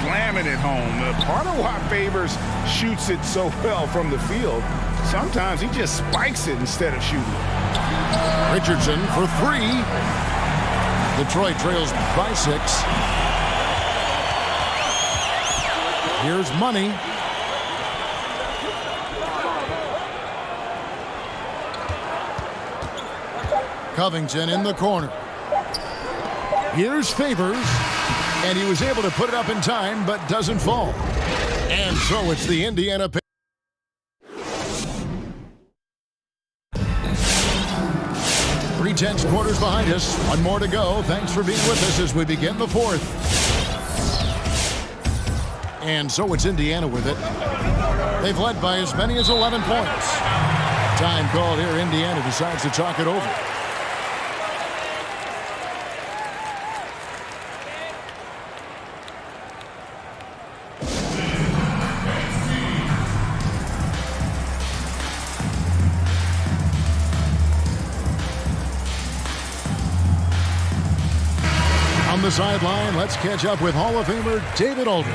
S7: Slamming it home. Part of why Favors shoots it so well from the field, sometimes he just spikes it instead of shooting.
S5: Richardson for 3. Detroit trails by 6. Here's Money. Covington in the corner. Here's Favors. And he was able to put it up in time, but doesn't fall. And so it's the Indiana Pacers. Three-tenths quarters behind us. 1 more to go. Thanks for being with us as we begin the 4th. And so it's Indiana with it. They've led by as many as 11 points. Time called here. Indiana decides to talk it over. On the sideline, let's catch up with Hall of Famer David Aldridge.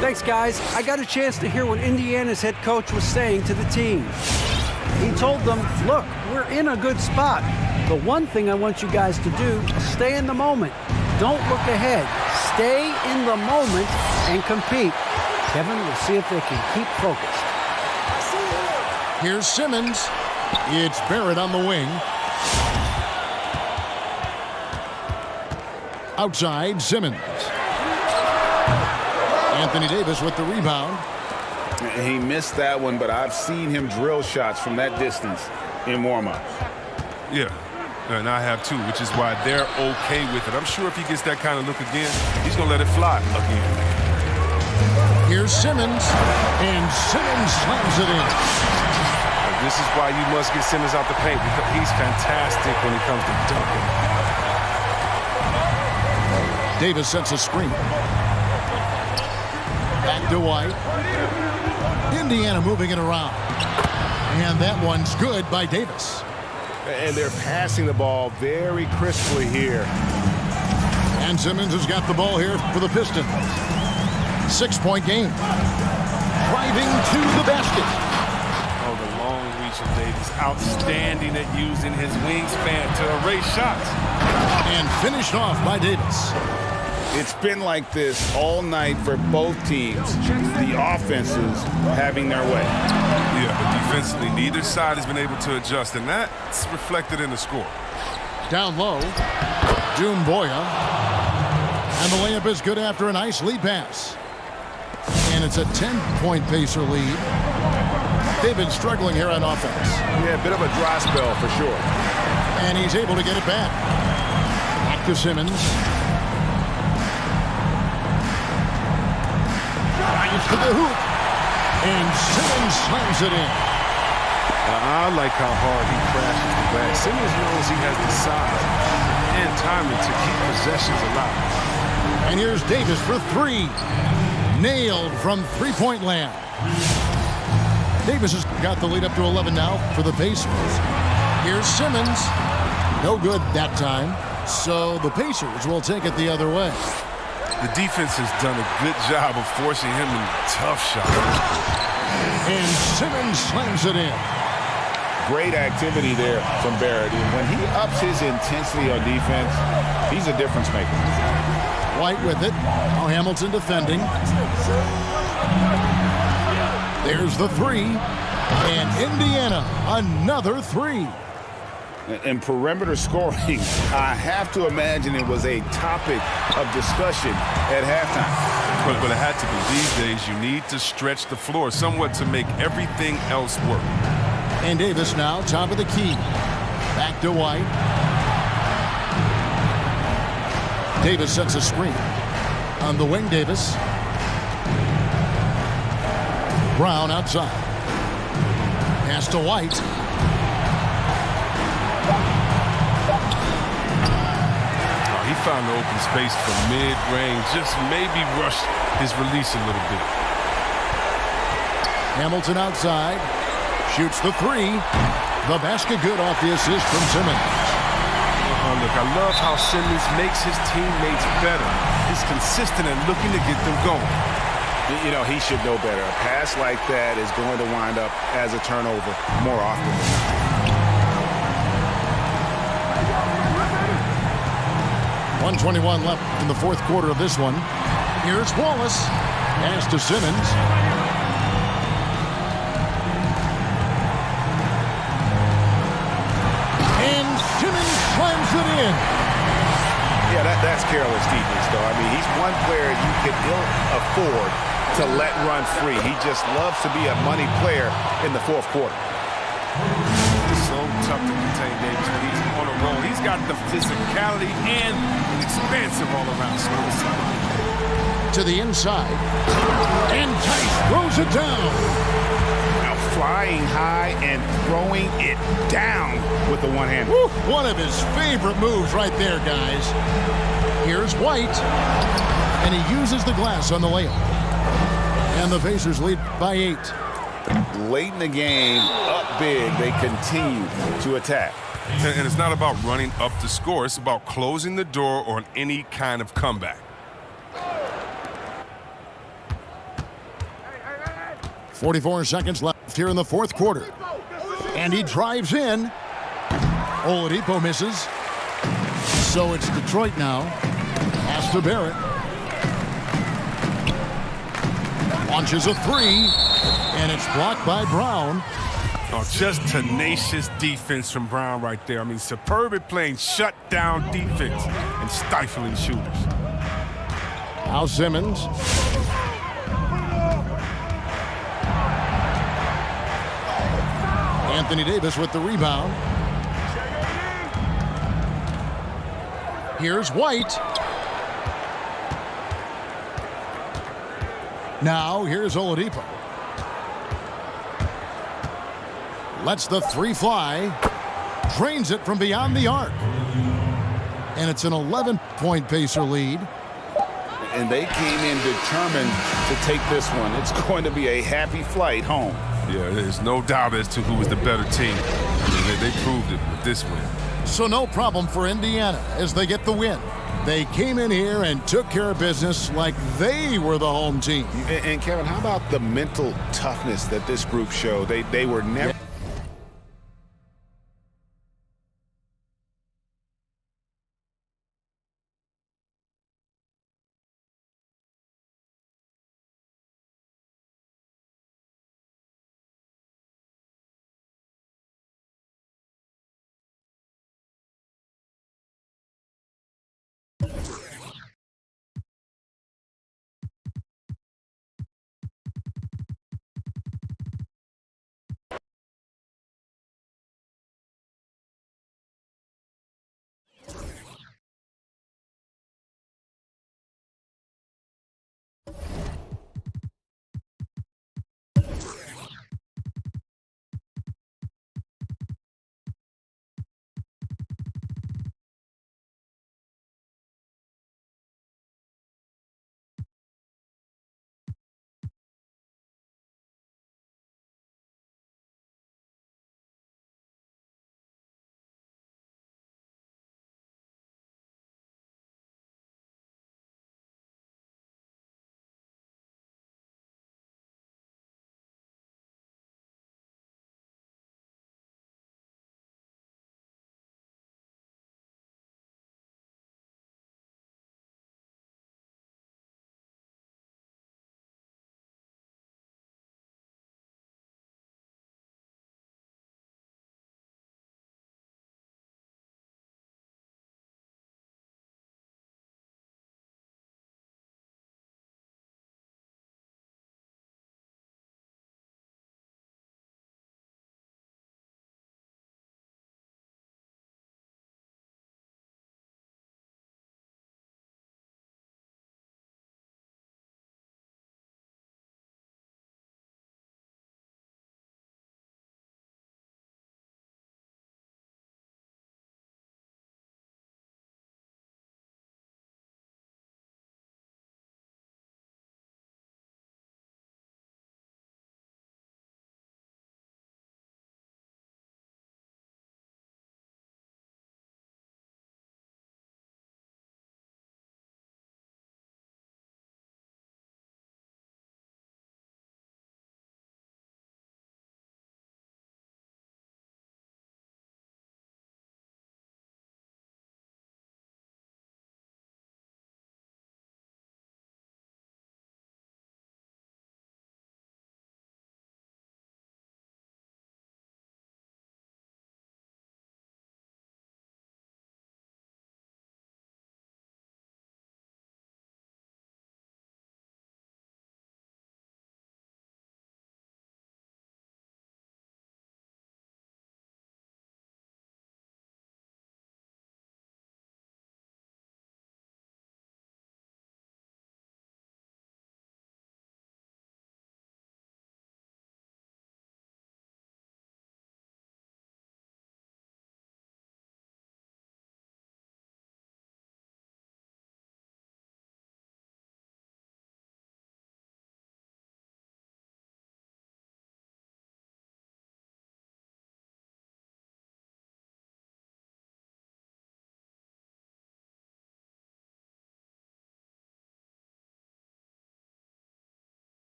S9: Thanks, guys. I got a chance to hear what Indiana's head coach was saying to the team. He told them, look, we're in a good spot. The one thing I want you guys to do is stay in the moment. Don't look ahead. Stay in the moment and compete. Kevin, we'll see if they can keep focused.
S5: Here's Simmons. It's Barrett on the wing. Outside, Simmons. Anthony Davis with the rebound.
S7: He missed that one, but I've seen him drill shots from that distance in warm-ups.
S6: Yeah, and I have too, which is why they're okay with it. I'm sure if he gets that kind of look again, he's going to let it fly again.
S5: Here's Simmons, and Simmons slams it in.
S6: This is why you must get Simmons out the paint, because he's fantastic when it comes to dunking.
S5: Davis sets a screen. Back to White. Indiana moving it around. And that one's good by Davis.
S7: And they're passing the ball very crisply here.
S5: And Simmons has got the ball here for the Pistons. 6-point game. Driving to the basket.
S6: Oh, the long reach of Davis. Outstanding at using his wingspan to erase shots.
S5: And finished off by Davis.
S7: It's been like this all night for both teams. The offenses having their way.
S6: Yeah, but defensively, neither side has been able to adjust, and that's reflected in the score.
S5: Down low, Boya. And the layup is good after a nice lead pass. And it's a 10-point Pacer lead. They've been struggling here on offense.
S7: Yeah, a bit of a dry spell for sure.
S5: And he's able to get it back. Back to Simmons. Drives to the hoop. And Simmons slams it in.
S6: I like how hard he crashes the bag. Simmons knows he has the size and timing to keep possessions alive.
S5: And here's Davis for three. Nailed from three-point land. Davis has got the lead up to 11 now for the Pacers. Here's Simmons. No good that time. So the Pacers will take it the other way.
S6: The defense has done a good job of forcing him in tough shots.
S5: And Simmons slams it in.
S7: Great activity there from Barrett. And when he ups his intensity on defense, he's a difference maker.
S5: White with it. Now Hamilton defending. There's the three. And Indiana, another three.
S7: And perimeter scoring, I have to imagine it was a topic of discussion at halftime.
S6: But it had to be. These days, you need to stretch the floor somewhat to make everything else work.
S5: And Davis now, top of the key. Back to White. Davis sets a screen. On the wing, Davis. Brown outside. Pass to White.
S6: He found the open space for mid-range, just maybe rushed his release a little bit.
S5: Hamilton outside, shoots the three. The basket good off the assist from Simmons.
S6: Look, I love how Simmons makes his teammates better. He's consistent and looking to get them going.
S7: You know, he should know better. A pass like that is going to wind up as a turnover more often than not.
S5: 1:21 left in the fourth quarter of this one. Here's Wallace. Pass to Simmons. And Simmons slams it in.
S7: Yeah, that's careless defense, though. I mean, he's one player you can ill afford to let run free. He just loves to be a money player in the fourth quarter.
S6: It's so tough to contain Davis when he's on a roll. He's got the physicality and an expansive all-around skill set.
S5: To the inside. And Tice throws it down.
S7: Now flying high and throwing it down with the one hand.
S5: One of his favorite moves right there, guys. Here's White. And he uses the glass on the layup. And the Pacers lead by 8.
S7: Late in the game, up big, they continue to attack.
S6: And it's not about running up the score. It's about closing the door on any kind of comeback.
S5: 44 seconds left here in the fourth quarter. And he drives in. Oladipo misses. So it's Detroit now. Pass to Barrett. Launches a three. And it's blocked by Brown.
S6: Oh, just tenacious defense from Brown right there. I mean, superb at playing shutdown defense and stifling shooters.
S5: Now Simmons. Anthony Davis with the rebound. Here's White. Now, here's Oladipo. Lets the three fly. Drains it from beyond the arc. And it's an 11-point Pacer lead.
S7: And they came in determined to take this one. It's going to be a happy flight home.
S6: Yeah, there's no doubt as to who was the better team. I mean, they proved it with this win.
S5: So no problem for Indiana as they get the win. They came in here and took care of business like they were the home team.
S7: And Kevin, how about the mental toughness that this group showed? They were never...